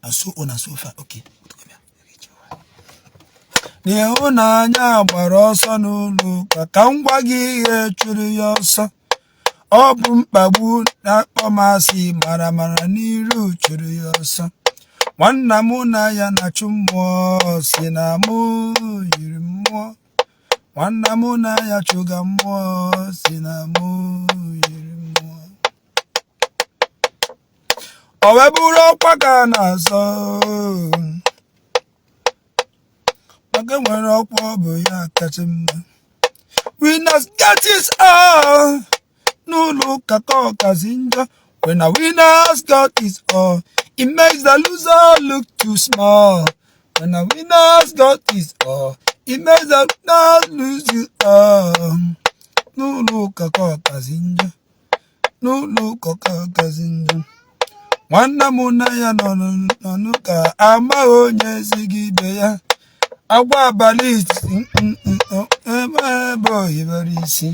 and so on and so forth. Okay. N'ịhụnanya gbara ọsọ n'ụlọ ụka ka m gwa gị ihe chụrụ ya ọsọ. Ọ bụ mkpagbu na-akpọ masị mara n'iru chụrụ ya ọsọ. Nwanna mụ na ya na-achụ mmụọ si na mụ yiri mmụọ. Nwanna mụ na ya chụga mmụọ si na mụ yiri mmụọ. O wee bụrụ ọkwa ka a na-azọ. Maka nwere ọkwa ọ bụ ya kacha mma. Winners get it all. N'ụlọ ụka ka ọ kazi njọ. When a winners got it all, it makes the loser look too small. When a winners got it all, it makes the winners lose it all. N'ụlọ ụka ka ọ kazi njọ. N'ụlọ ụka ka ọ kazi njọ. Nwanna mụ na ya nọ n'ụka amaghị onye ezighị ibe ya. Agwa abalị isi ebe ohibere isi.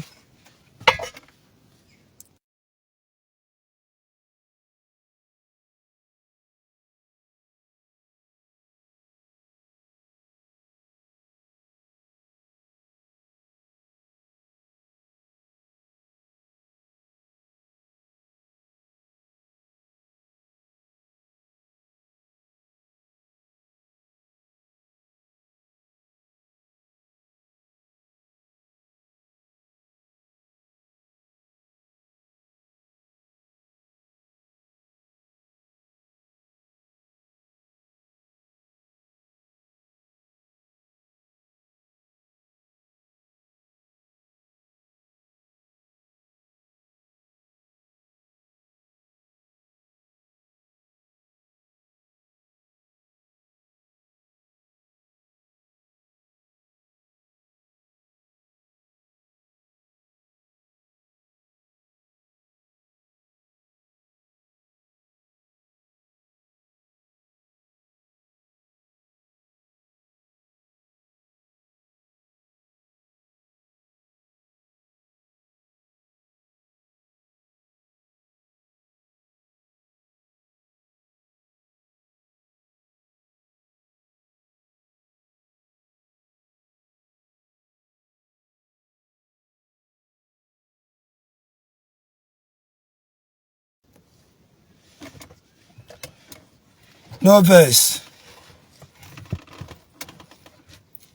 No verse.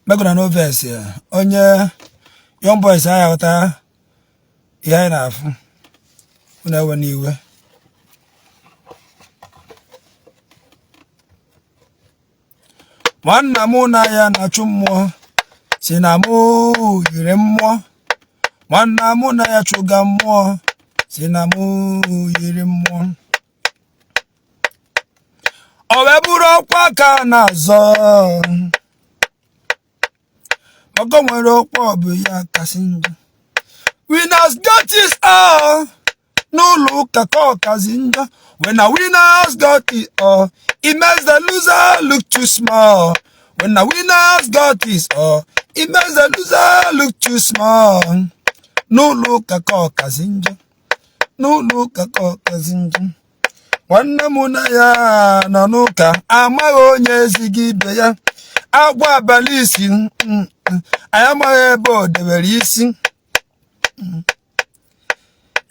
Meguna no verse ya. Onye young boys aya wata ya na afu. Una wani iwe. Nwanna mụ na ya na-achụ mmụọ si na mụ yiri mmụọ. Nwanna mụ na ya chụga mmụọ si na mụ yiri mmụọ. O wee bụrụ ọkwa ka a na-azọ. Maka nwere ọkwa ọ bụ ya kasị njọ. Winners got it all. N'ụlọ ụka ka ọ kasị njọ. When a winners got it all, it makes the loser look too small. When a winners got it all, it makes the loser look too small. N'ụlọ ụka ka ọ kasị njọ. N'ụlọ ụka ka ọ kasị njọ. Nwanna mụ na ya nọ n'ụka amaghị onye ezighị ibe ya. Agwa abalị isi anyị amaghị ebe o debere isi.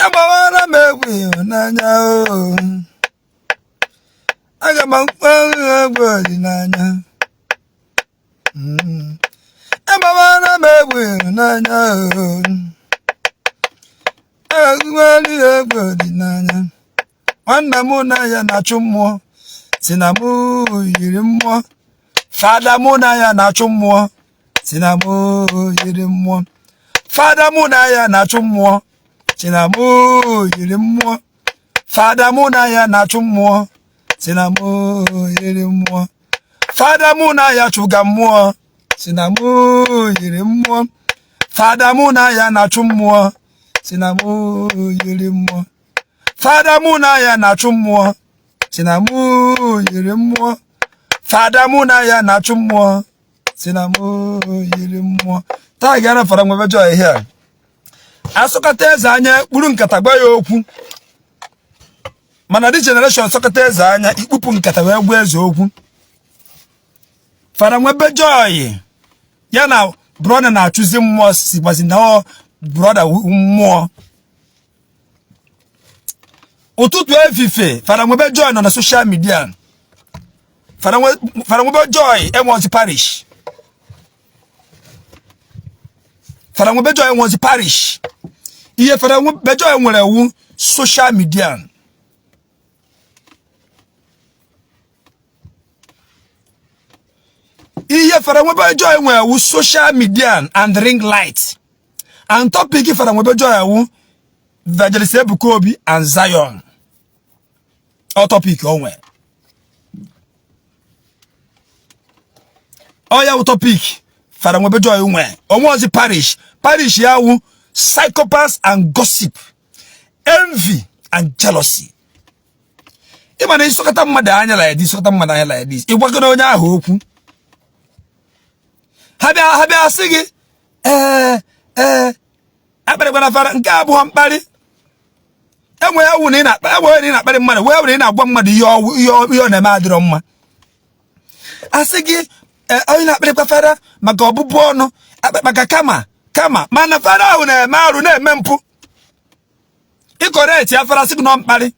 Agbawara m egwu ịhụnanya o. Aga m akpọ egwu ọdịnanya. Agbawara m egwu ịhụnanya o. Agụgharị egwu ọdịnanya. Nwanna mụ na ya na-achụ mmụọ si na mụ yiri mmụọ. Fada mụ na ya na-achụ mmụọ si na mụ yiri mmụọ. Fada mụ na ya na-achụ mmụọ si na mụ yiri mmụọ. Fada mụ na ya na-achụ mmụọ si na mụ yiri mmụọ. Fada mụ na ya chụga mmụọ si na mụ yiri mmụọ. Fada mụ na ya na-achụ mmụọ si na mụ yiri mmụọ. Fada mụ na ya na-achụ mmụọ si na mụ yiri mmụọ. Fada mụ na ya na-achụ mmụọ si na mụ yiri mmụọ. Taa ga na fara Nwebe joy here. Asụkata eze anya kpuru nkata gba ya okwu. Mana this generation sokata eze anya ikpupu nkata wee gwa eze okwu. Fada Nwebe Joy ya na brother na achụzi mmụọ sikwazi na brother mmụọ. Ụtụtụ efife Fada Nwebe Joy nọ na social media. Fada Nwebe Joy enwezi parish. Fada Nwebe Joy enwezi parish. Ihe Fada Nwebe Joy nwere ewu social media. Iye Fada Nwebe Joy nwere ewu social media and ring light. And topic Fada Nwebe Joy ewu Evangelist Ebuka Obi and Zion. All topic onwe. Oya topic Fada Nwebe Joy unwe. Onwozi parish. Parish ya wu psychopaths and gossip. Envy and jealousy. Ima na isokata mmadu anya like this, sokata mmadu anya like this. Igwagono onye ahụ okwu. Habia asigi akpere gwana Fada nke abụọ mkparị. Enwe ya wu na akpere mmadu, we wu na agwa mmadu ihe na-eme adịrọ mma. Asigi onye na-akpere kwa Fada maka ọbụbụ ọnụ, maka kama mana Fada ahụ na-eme arụ na-eme mpụ. Ikoreti ya Fada asigi nọ mkparị.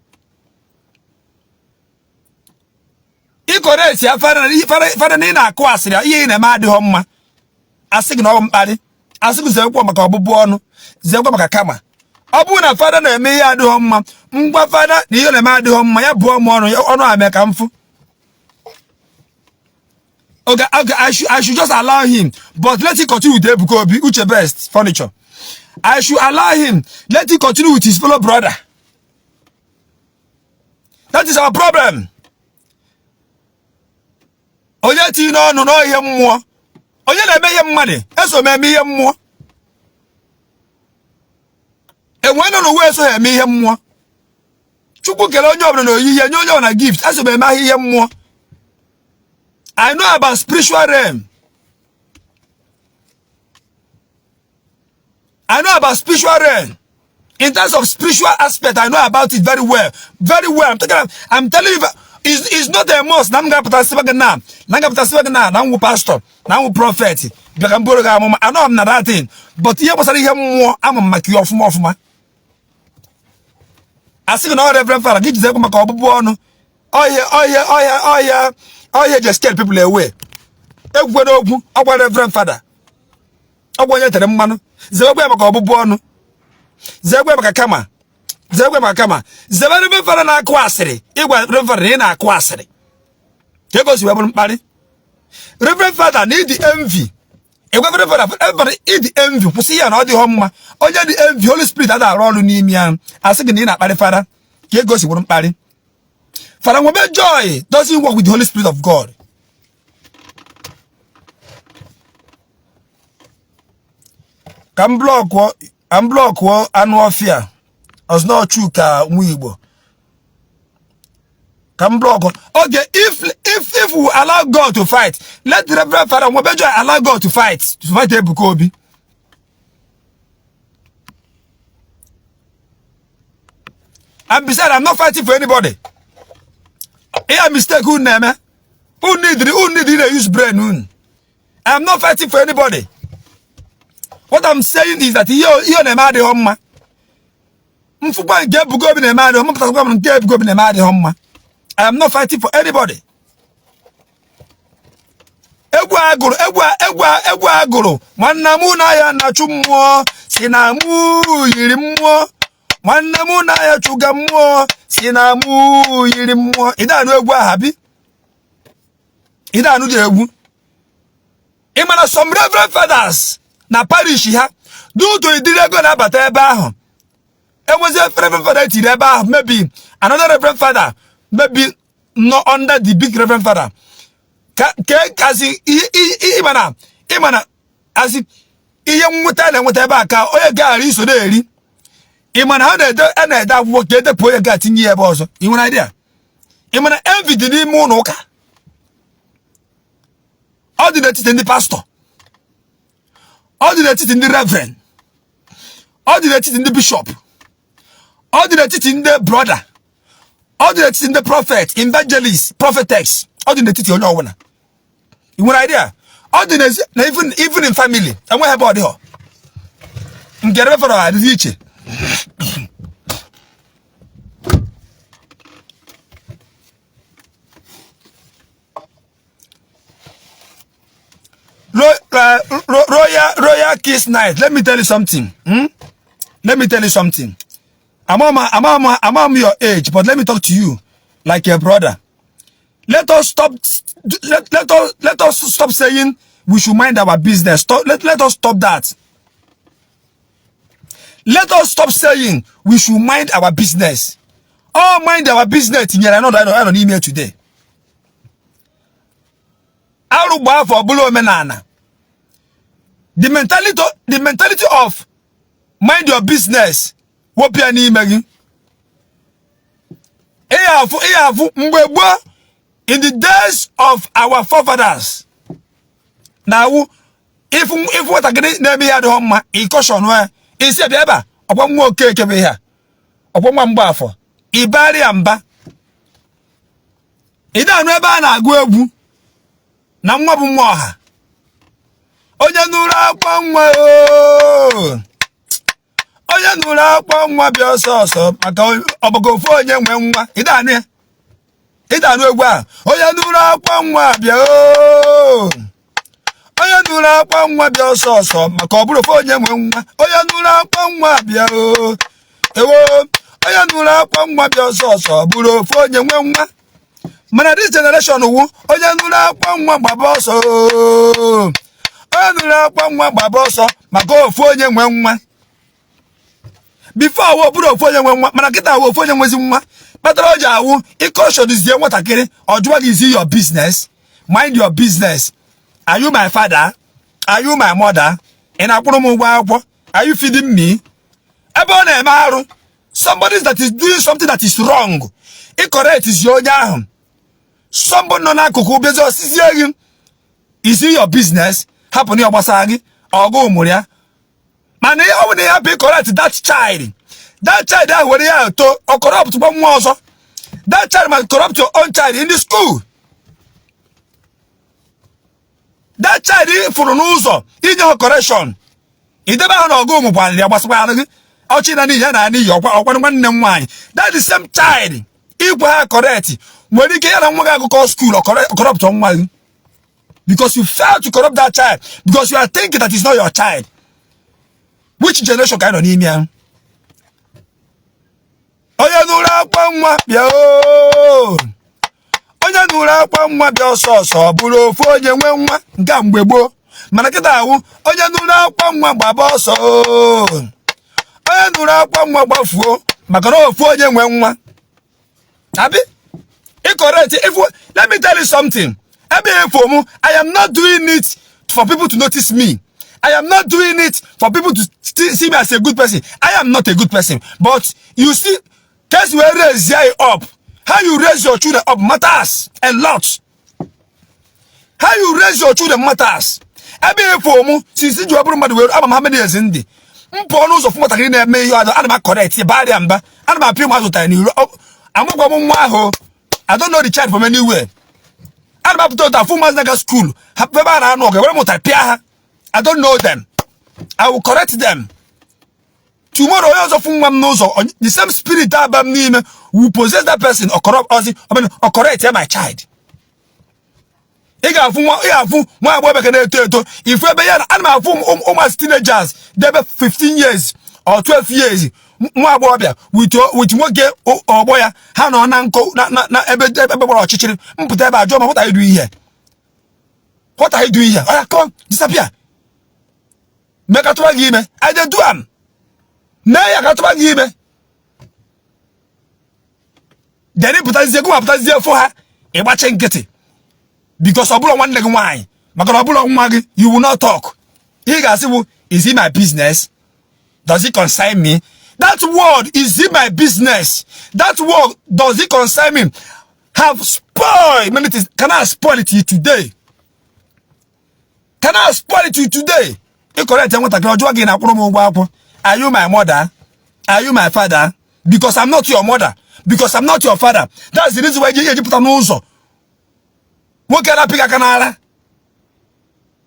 Ikoreti ya Fada na ị na-akụ asịrị ihe na-eme adịghọ mma. Asigi na ọ mkparị. Asigi zekwa maka ọbụbụ ọnụ, zekwa maka kama. Ọ bụrụ na Fada na-eme ihe adịghọ mma, ngwa Fada na ihe na-eme adịghọ mma, ya bụọ m ọnụ ame ka mfu. Okay, I should just allow him, but let him continue with Ebuka Obi, Uche Best Furniture. I should allow him, let him continue with his fellow brother. That is our problem. Onye ti no ihe mmụọ. Onye na-eme ihe mmadụ, eso me ihe mmụọ. Enwe no we so eme ihe mmụọ. Chukwu kele onye ọbụla na oyiye, nye onye ọbụla gift, eso me eme ihe mmụọ. I know about spiritual realm. I know about spiritual realm. In terms of spiritual aspect, I know about it very well. Very well. I'm telling you, it's not a must. Nanga patasibaga na pastor, na prophet. I know I'm not that thing. But here was a more, I'm a maki of more. I see no Reverend Father, get to my call. Oh yeah, just scare people away. Our Reverend Father. I want you to the man. Zebwe Makobuano. Zebwe Makama. Zebwe Makama. Zebwe Father na Quassery. It was Reverend na Quassery. Here goes you have party. Reverend Father need the envy. A Reverend Father, everybody eat the envy. Pussy and all the home. Only the envy, Holy Spirit that are all in me. I think in that Father. Here goes you wouldn't party. Fada Nwebe Joy doesn't work with the Holy Spirit of God. Can block what and fear. As no true ka Igbo. Can block. Okay, if we allow God to fight, let the Reverend Fada Nwebe Joy allow God to fight Ebuka Obi. And besides, I'm not fighting for anybody. A mistake who name who need to use brain. I'm not fighting for anybody. What I'm saying is that you ne made homma. Mfupa nge Ebuka Obi ne made homma, pata nge Ebuka Obi ne made homma. I am not fighting for anybody. Egwu agụrụ. Nwanna mu na ya na chummo, si na mu yiri mmụọ. Nwanna mu na ya chuga mmụọ, si na mu yiri mmụọ. Ida anu egwu ahabi. Ida anu je egwu. Imana some Reverend Fathers na parish ha due to idirego na abata ebe ahụ. Enwezi Reverend Father itiri ebe ahụ, maybe another Reverend Father, maybe not under the big Reverend Father. Kasi imana asi ihe nweta na nweta ebe aka onye gaari iso na-eri. Imana ha na-ede akwụkwọ ka edepụ onye ga tinye ebe ọzọ. I nwere idea? Imana envy dị n'ime ụlọ ụka. Ọ dị n'etiti ndị pastor. Ọ dị n'etiti ndị reverend. Ọ dị n'etiti ndị bishop. Ọ dị n'etiti ndị brother. All the in the prophet, evangelist, prophetess, all the titi on your one. You want idea? All the even in family. And what about her? Get ready for the future. Royal kiss night. Let me tell you something. Let me tell you something. I'm your age, but let me talk to you like your brother. Let us stop saying we should mind our business. Let us stop that. Let us stop saying we should mind our business. Oh, mind our business. I don't email today. The mentality of mind your business. What be an email? In the days of our forefathers. Now, if what I get name here the home, in caution where is a beba upon more cake over here. Upon one bar for Ibari Amba. Ida Nwebe na Agwebu na Mwabu Mwaha. Oja nura kwa mwa o. Oja nura kwa mwa bia so maka obogofo onye nwe nwa. Ida anu egwu a. Oja nura kwa mwa bia o. Oja nura kwa mwa bia so maka obogofo onye nwe nwa. Oja nura kwa mwa bia o. Ewo. Oja nura kwa mwa bia so obogofo onye nwe nwa. Mana this generation wu oja nura kwa mwa baba so. Onura kwa nwa baba ọsọ maka ofu onye nwe nwa. Before wo buru ofu onye nwe nwa, mana kita wo ofu onye nwezi nwa. Patara oja awu ikosho dizie nwatakịrị, ojuwa is your business. Mind your business. Are you my father? Are you my mother? Ina kwuru m ụgwọ akwụkwọ? Are you feeding me? Ebe ọ na-eme arụ, somebody that is doing something that is wrong. Correct is your onye ahụ. Somebody nọ n'akụkụ bezi osisi gị. Is it your business? Happen your basagi or go muria. Man, they only have to correct that child. That child that were here to or corrupt one was. That child must corrupt your own child in the school. That child for an uso in your correction. It never go mobile, there was one. That is same child. If we are correct, when you get a go school or corrupt on one. Because you failed to corrupt that child. Because you are thinking that it's not your child. Which generation kind of name ya? Oya nura kwa mwa bia o. Oya nura kwa mwa bia so buru ofu onye nwe nwa nga mgbe gboo. Mana kita awu oya nura kwa mwa baba so. Oya nura kwa mwa gbafuo maka na ofu onye nwe nwa. Abi? Correct. Let me tell you something. I am not doing it for people to notice me. I am not doing it for people to see me as a good person. I am not a good person. But you see, case you raise your up. How you raise your children up matters a lot. How you raise your children matters. Since you are how many years in the Mponos of what I may you are correct. I don't know the child from anywhere. I don't know them. I will correct them. Tomorrow, the same spirit that will possess that person or corrupt us, or correct my child. If we almost teenagers, they be 15 years or 12 years. With what get or boy, Hano Nanko, what are you doing here? What are you doing here? Oh, come, disappear. Make a twag game. I don't do am. Nay, I got to give me. Then he put us there for her. A watching get it. Because I one leg wine. You will not talk. Is it my business? Does it concern me? That word, is it my business? That word, does it concern me? Have spoiled many things. Can I spoil it to you today? Can I spoil it to you today? Are you my mother? Are you my father? Because I'm not your mother. because I'm not your father. That's the reason why you put an also. What can I pick a canala?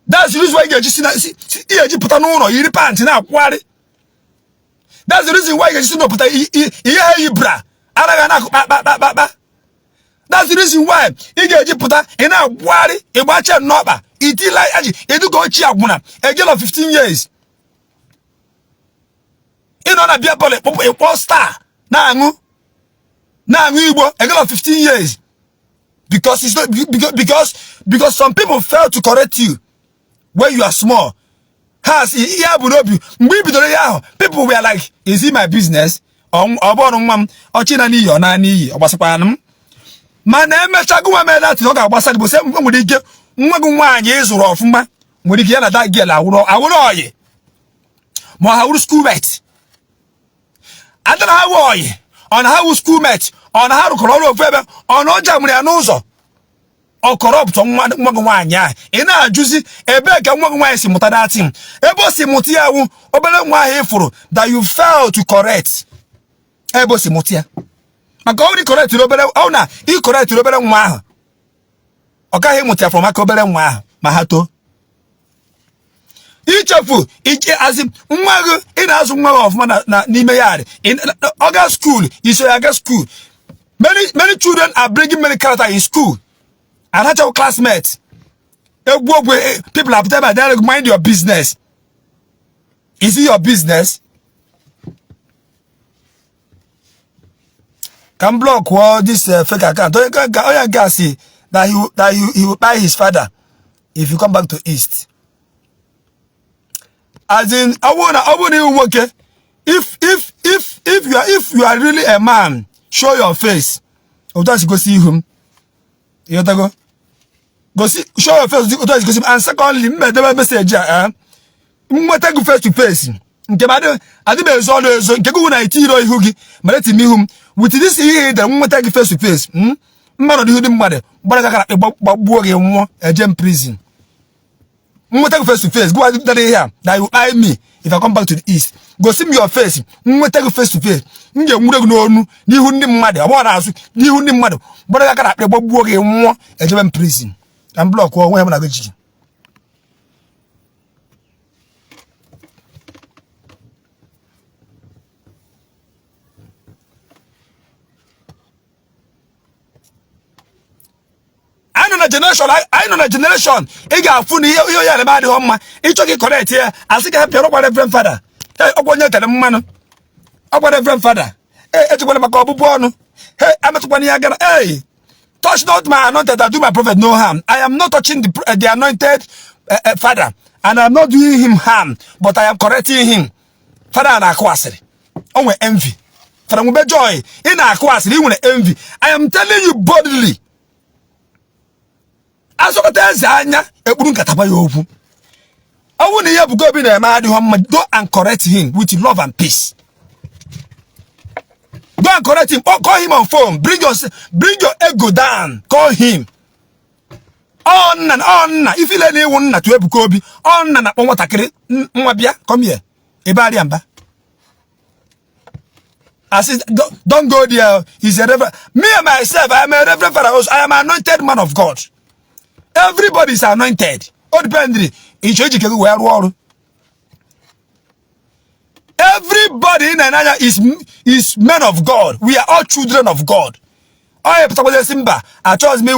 That's the reason why you put an uno, you repent now. That's the reason why you just put a bra. That's the reason why you put in a worry, a watch and noba. It is like you do go chiabuna, a girl of 15 years. In on a beer bullet, a star. Now, Igbo, a girl of 15 years. Because it's not because some people fail to correct you when you are small. People were like, is it my business? Or China ni or nani or Wasapanum? My name is Chagua that to talk about Saga. Would he get 1 years or off? Would he get that girl? I would ye. More schoolmate. I don't know how ye. On how schoolmate. On how to corrupt Weber. On all Germany and also. Or corrupt on one ya. In our juicy, a beg and 1 way simultaneity. Ebo simutia, Obele Wahefuro, that you fail to correct. Ebo simutia. I go to correct to Robert owner, he correct to Robert Wah. Okay, Mutia from Macobele Wah, Mahato. Each of you, each as him, in as of Mana Nimeyard. In August school, you say August school. Many children are bringing many characters in school. And that's our classmates. People have time they mind your business. Is it your business? Can block this fake account. Oh, you can see that he will buy his father if you come back to East. As in, I won't even work. If you are really a man, show your face. Or just go see him. You go. Go see, show your face. Go see. And secondly, the message. Take you face to face. I think there's always so. Get go na itiro ihugi. Let me hum. With this here, the take you face to face. Man of the hoodie mother. But I got a gem prison. Take you face to face. Go that here. That you eye me if I come back to the East. Go see me your face. Take you face to face. Nje mure no ni hundi mother. I want to ask ni hundi mother. But I got a gem prison. And block or wherever I go. I know a generation. I got funny here about the home. It's okay, correct here. I think I have your reverend father. Hey, I want you to the man. I want a reverend father. Hey, it's one of my couple born. Hey, I'm at 1 year. Hey, touch not my anointed that do my prophet no harm. I am not touching the anointed father, and I'm not doing him harm, but I am correcting him. Father and Akwasiri. Oh, envy. Father, we be joy in Akwasiri. You want envy. I am telling you boldly. Azokotezanya eburu nkataba yovu. Awu ne yabugo bi na ma de hom go and correct him with love and peace. Go and correct him. Call him on phone. Bring your ego down. Call him. On. If you let anyone na to ebuko bi on na watakere nwa bia come here. Ebari amba. I said don't go there. He's a reverend. Me and myself, I am a reverend father. I am an anointed man of God. Everybody is anointed. All depending. Everybody in Nigeria is men of God. We are all children of God. I Simba. I chose me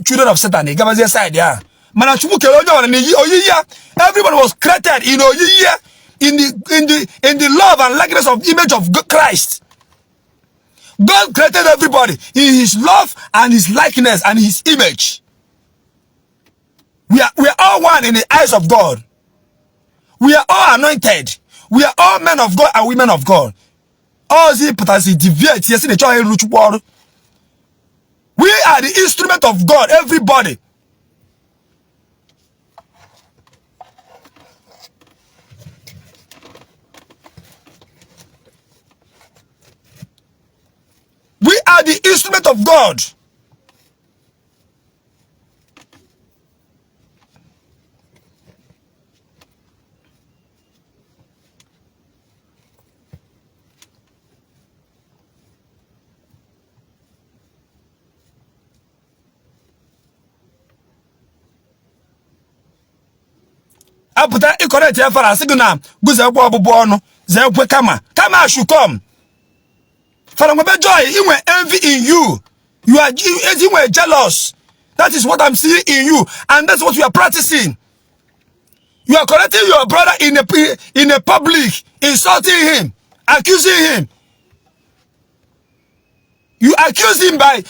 children of Satan. Everybody was created in the love and likeness of image of Christ. God created everybody in his love and his likeness and his image. We are all one in the eyes of God. We are all anointed. We are all men of God and women of God. All the potential deviate. Yes, the child root world. We are the instrument of God. Everybody. We are the instrument of God. Aputa I correct ya fara signa guze kwa obubu onu ze kwe kama should come. Fara Nwebe joy inwe envy in you. You are jealous. That is what I'm seeing in you, and that's what you are practicing. You are correcting your brother in a public, insulting him, accusing him. You accuse him by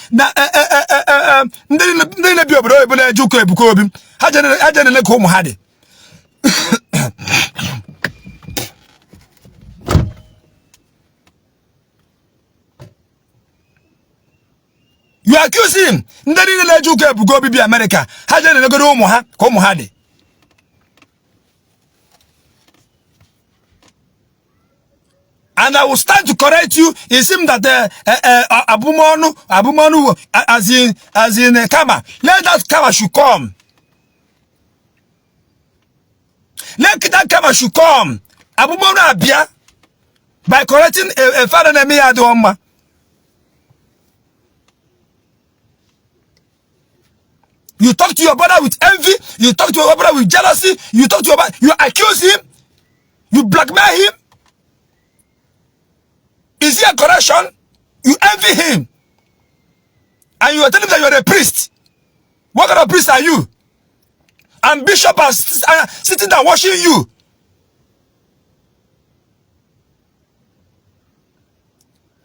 you accuse him. America. And I will stand to correct you. It seems that Abumonu, as in Kama, let that Kama should come. Let that Kama should come. Abumonu Abia, by correcting a father and me Adoma. You talk to your brother with envy. You talk to your brother with jealousy. You talk to your brother. You accuse him. You blackmail him. Is he a correction? You envy him. And you are telling him that you are a priest. What kind of priest are you? And bishop are sitting there watching you.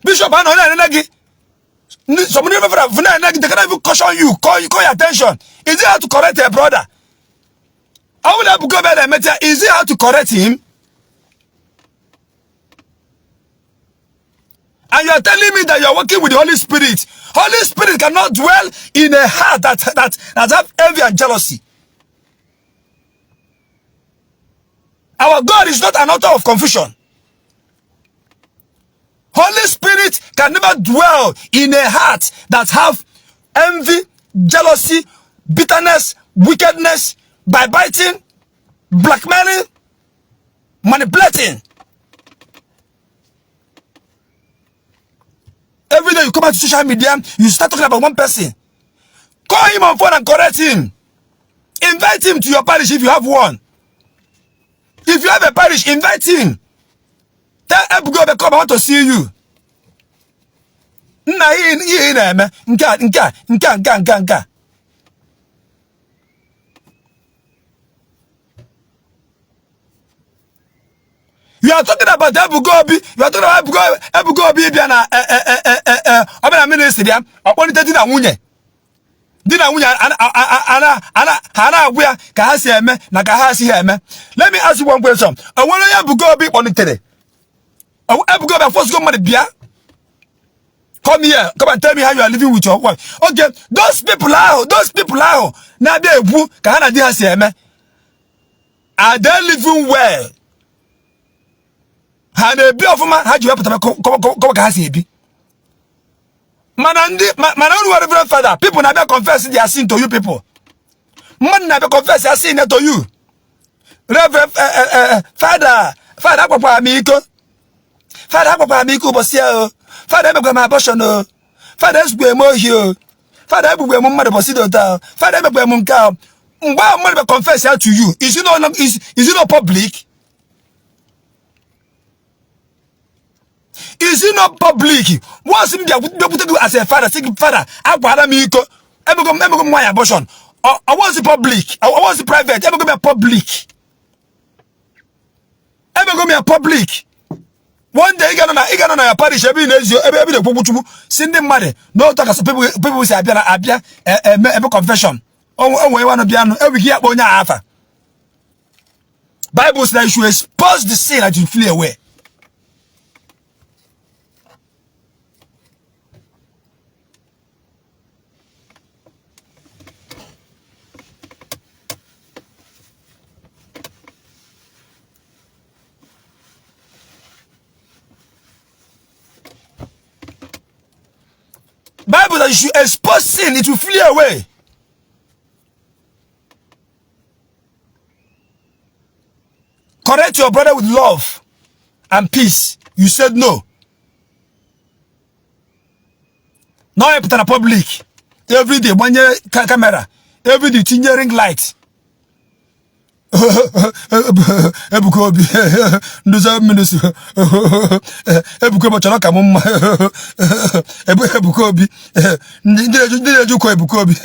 Bishop, somebody they cannot even caution you, call your attention. Is it how to correct a brother? How will I go back and matter? Is it how to correct him? And you are telling me that you are working with the Holy Spirit. Holy Spirit cannot dwell in a heart that have envy and jealousy. Our God is not an author of confusion. Holy Spirit can never dwell in a heart that have envy, jealousy, bitterness, wickedness, backbiting, blackmailing, manipulating. Every day you come out to social media, you start talking about one person. Call him on phone and correct him. Invite him to your parish if you have one. If you have a parish, invite him. Tell Ebugo come, I want to see you. You are talking about Ebugobi. You are talking about Ebugobi. Obena ministry am. Oponite di na nwunye. Di na nwunye ana agwa ka ha si eme na ka ha si ha eme. Let me ask you one question. Onwere ya Ebugobi kponitere. Ebugobi first go money bia. Come here. Come and tell me how you are living with your wife. Okay, those people are na dey ebu ka ha na di ha si eme. Are they living well? And a bit of man had you ever come be. Manandi, Reverend Father, people never confess their sin to you people. Man never confess their sin to you. Reverend Father, Papa Amico. Father, Papa Amico, Bosio. Father, I'm my abortion. Father's be more here. Father, I'm my mother, Bosido. Father, I'm my cow. Why am I confess to you? Is it not public? Is it not public? What's him there? What do as a father? Say, Father, I want me to. I'm my abortion. I want the public. I want the private. I'm going to be public. I'm going to be a public. One day, you gonna your parish every day. Every day, send them money. No talk as people say, Abia, a confession. Oh, we want to be on every year. Bible says you should expose the sin that you flee away. Bible that you should expose sin, it will flee away. Correct your brother with love and peace. You said no. Now you put on a public. Every day, one year camera. Every day, ring light. Ebuka Obi nduza ministry Ebuka Obi chọrọ ka mma Ebuka Obi ndị eju ko Ebuka Obi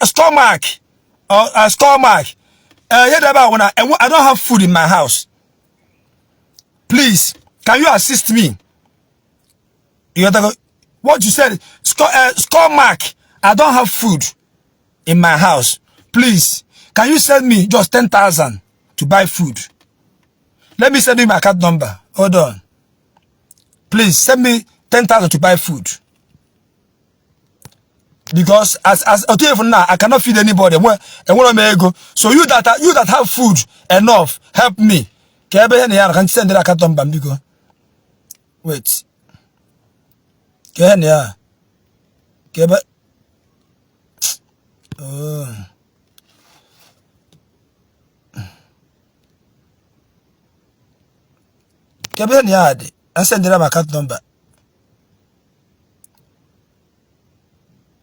stomach or stomach. I don't have food in my house. Please, can you assist me? You have to go, what you said, stomach. I don't have food in my house. Please, can you send me just 10,000 to buy food? Let me send you my account number. Hold on. Please send me 10,000 to buy food. Because as for now, I cannot feed anybody. So you that have food enough, help me. Can send the account number? Wait. Oh. I send the account number.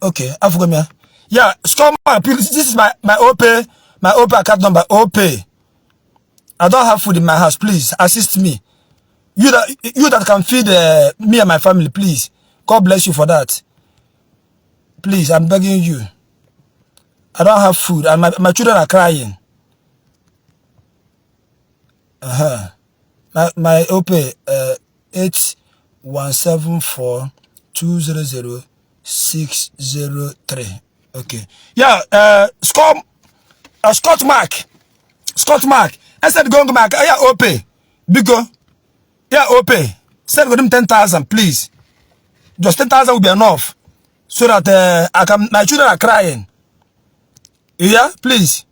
Okay, I forgot me. Yeah, stomach. Please, this is my OP account number. OP. I don't have food in my house. Please assist me. You that can feed me and my family. Please, God bless you for that. Please, I'm begging you. I don't have food, and my children are crying. My OP 8174200. 603. Okay. Yeah, Scott Mark. I said going back. Yeah, OP. Bigo. Yeah, OP. Said with him 10,000, please. Just 10,000 will be enough. So that my children are crying. Yeah, please.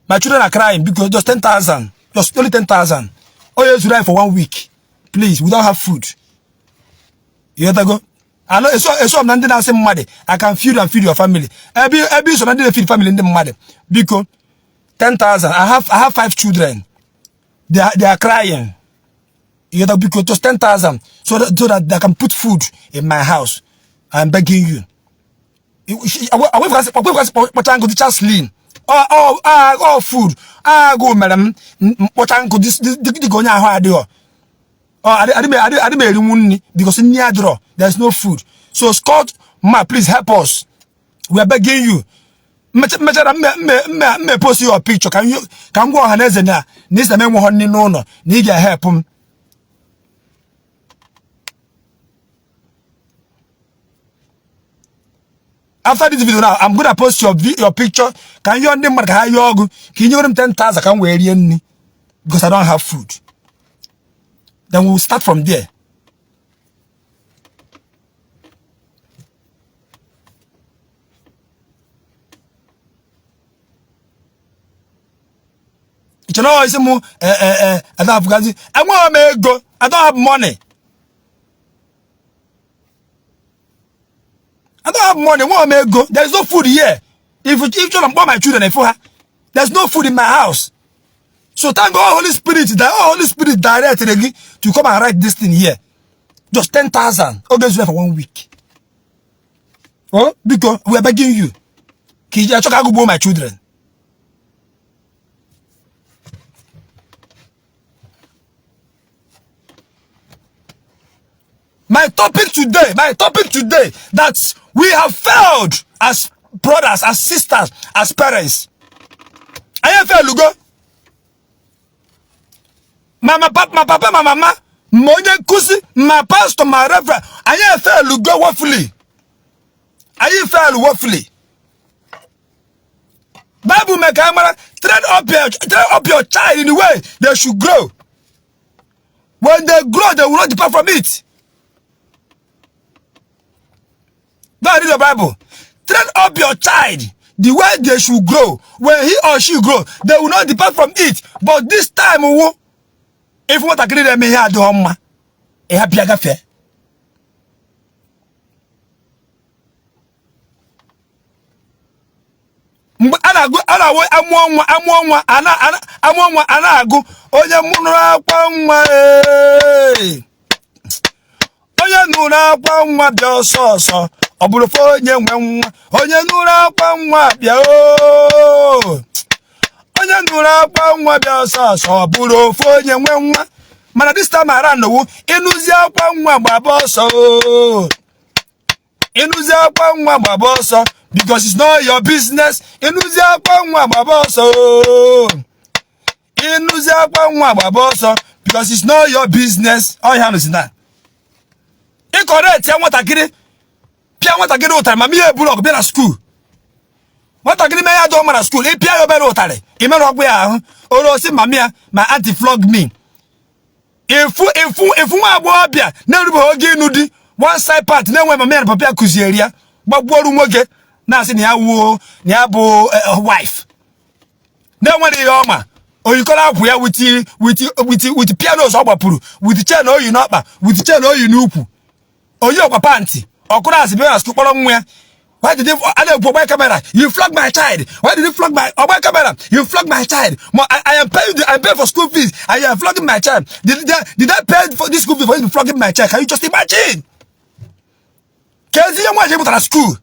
My children are crying because just 10,000. Just only 10,000. Oh, yes, you ride for 1 week. Please, we don't have food. You have to go. I know it's so nothing else money. I can feed your family. Every so nothing feed family in the money. Because 10,000. I have 5 children. They are crying. You know, because just 10,000 so that they can put food in my house. I'm begging you. Oh, food. Go, madam. What uncle this go now? Because in near draw, there's no food. So Scott, please help us. We are begging you. Me post your picture. Can go on now? This the man who no. Need your help. After this video now, I'm gonna post your picture. Can you on them Can you give them 10,000? Can wear any? Because I don't have food. Then we'll start from there. You know, I say more. I don't have gas. I want to go. I don't have money. I don't have money. Want to go? There is no food here. If you don't buy my children, there's no food in my house. So thank God, Holy Spirit, Holy Spirit directed again to come and write this thing here. Just 10,000. All those for 1 week. Oh, because we are begging you. I go born my children. My topic today, that we have failed as brothers, as sisters, as parents. I have failed, Lugo. My papa, my mama, my kusi, my pastor, my reverend. I have failed, Lugo, waffly. I have failed, waffly. Bible make camera train up your child in the way they should grow. When they grow, they will not depart from it. Don't read the Bible. Train up your child the way they should grow. When he or she grow, they will not depart from it. But this time, if what I agree them here do homma, a happy agafe. Ana agụ onye mụrụ akwa nwa onye nụrụ akwa nwa bịa ọsọ ọsọ ọ bụrụ fe onye nwe nwa onye nụrụ akwa nwa bịa onye nụrụ akwa nwa bịa ọsọ ọsọ ọ bụrụ ofe onye nwe nwa mana this time around no ịnụzi akwa nwa gbaba ọsọ ịnụzi akwa nwa gbaba ọsọ because it's not your business ịnụzi akwa nwa gbaba ọsọ ịnụzi akwa nwa gbaba ọsọ because it's not your business ọ ya nụzi na ịkọrọ tie nwatakịrị pịa nwatakịrị ụtarị ma ihe eburu ọgụ bịa na skuul nwatakịrị mee ya dọọ ma na skuul ịpịa ya obere ụtarị imere ọgwụ ya ahụ orosi mami ya ma anti flog me ifu nwa agbọghọbịa na-erubeghị oge ịnụ di one side part na-enwe mami ya na papa ya kụzieri ya gbagbuoru nwoke na-asị na ya wuo na ya bụ wife na-enwere ihe ọma oyikọrọ akwụ ya with pianos ọ gbapụrụ with chain oyi n'ọkpa with chain oyi n'ukwu oyi ọkwa panty ọkụrụ asị bịa na skuul kpọrọ nwa ya. Why did you my camera? You flog my child. Why did you flog my camera? You flog my child. I am paying. I pay for school fees. I am flogging my child. Did I pay for this school fee for you to flogging my child? Can you just imagine? Can you imagine at school?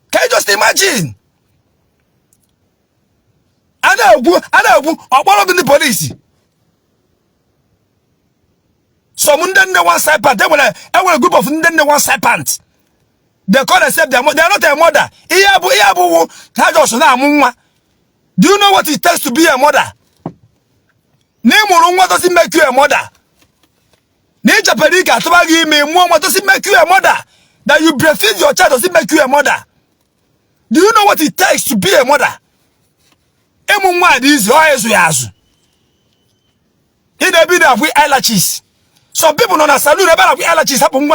Can you just imagine? I know. One of the police. Some one side part. They were a group of one side pants. They call themselves they are not a mother. Do you know what it takes to be a mother? What doesn't make you a mother? What doesn't make you a mother? That you breastfeed your child doesn't make you a mother. Do you know what it takes to be a mother? Some people don't understand about eyelashes happen.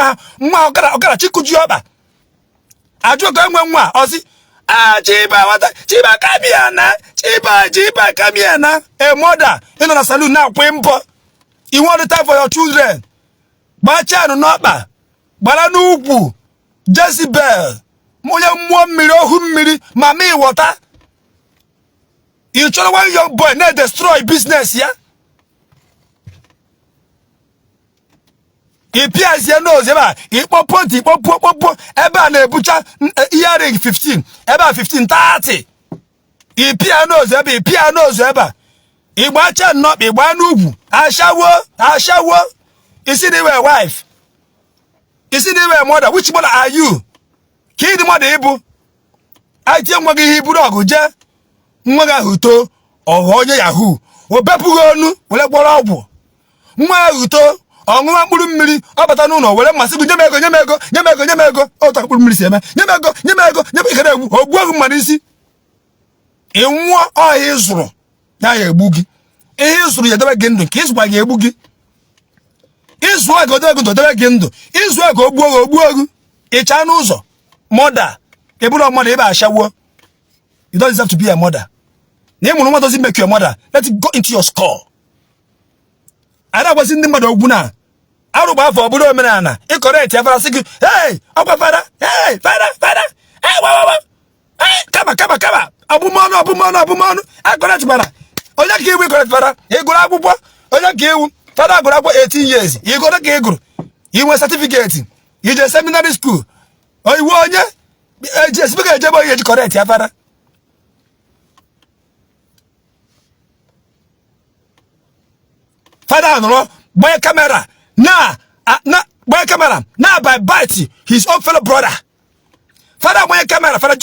Ajo ka nwa osi chiba kamiana a mother in a saloon now kwempo you want the time for your children bacha no ba gbara n'ukwu Jezebel moya mmụọ mmiri ohu mmiri mami water you chọrọ one young boy na destroy business ya Ipias ya nose eba ikpopo eba na ebucha earring 15 eba 15 30 ipia nose eba igbacha nnọkpa igba n'ugwu ashawo isi dey we wife isi dey we mother which mother are you kid mother ibu atie nwa gị hiburu ọgụ je nwa gị huto ọhụ onye yahoo obepugo onu wele gboro ọgwụ nwa huto ọṅụwa mkpụrụ mmiri ọ bata n'ụlọ were mmasị gị nyem ego ọta mkpụrụ mmiri si eme nyem ego ikere egwu ogbu ahụ mmadụ isi ịnwụọ ọhịa ịzụrụ ya egbu gị ihe ịzụrụ ya debe gị ndụ ka ịzụkwa gị egbu gị ịzụ ego debe gị ndụ ịzụ ego ogbu ogu ịcha n'ụzọ mother eburu mother ebe ashawo you don't deserve to be a mother na ịmụrụ nwa doesn't make you a mother. Let it go into your skull. Ada was in the mother oguna aruba for obodo omenana e correct ya fara sigi hey okwa fara hey fara hey wa hey kama abumonu a correct fara onya ka iwu correct fara e guru agbugbo onya ka iwu fara guru agbugbo 18 years e guru ka e guru i nwe certificate i je seminary school o iwu onye je speaker je boy je correct ya fara Father no boy camera boy camera now by bite his own fellow brother. Father boy camera father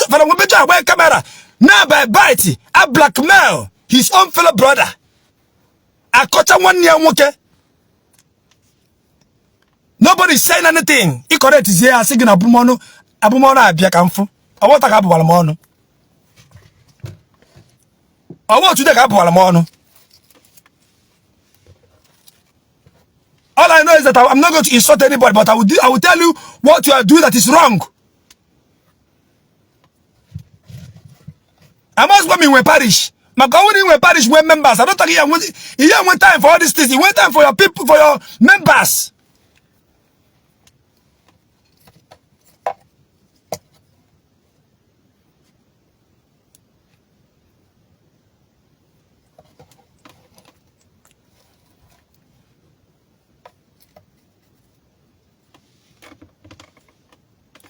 boy camera now by bite a blackmail his own fellow brother. I caught one year woke. Nobody saying anything. He correct is here singing abumono abia kamfu. I want to have one. I want to take up one. All I know is that I'm not going to insult anybody, but I will tell you what you are doing that is wrong. I must go in parish. My God, when parish when members, I don't think he went time for all these things. He went time for your people, for your members.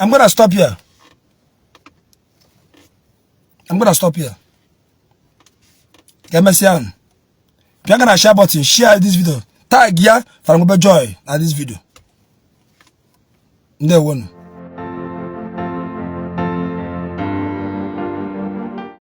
I'm gonna stop here. Gemesian. If you're gonna share button, share this video. Tag ya for Joy at this video. There one.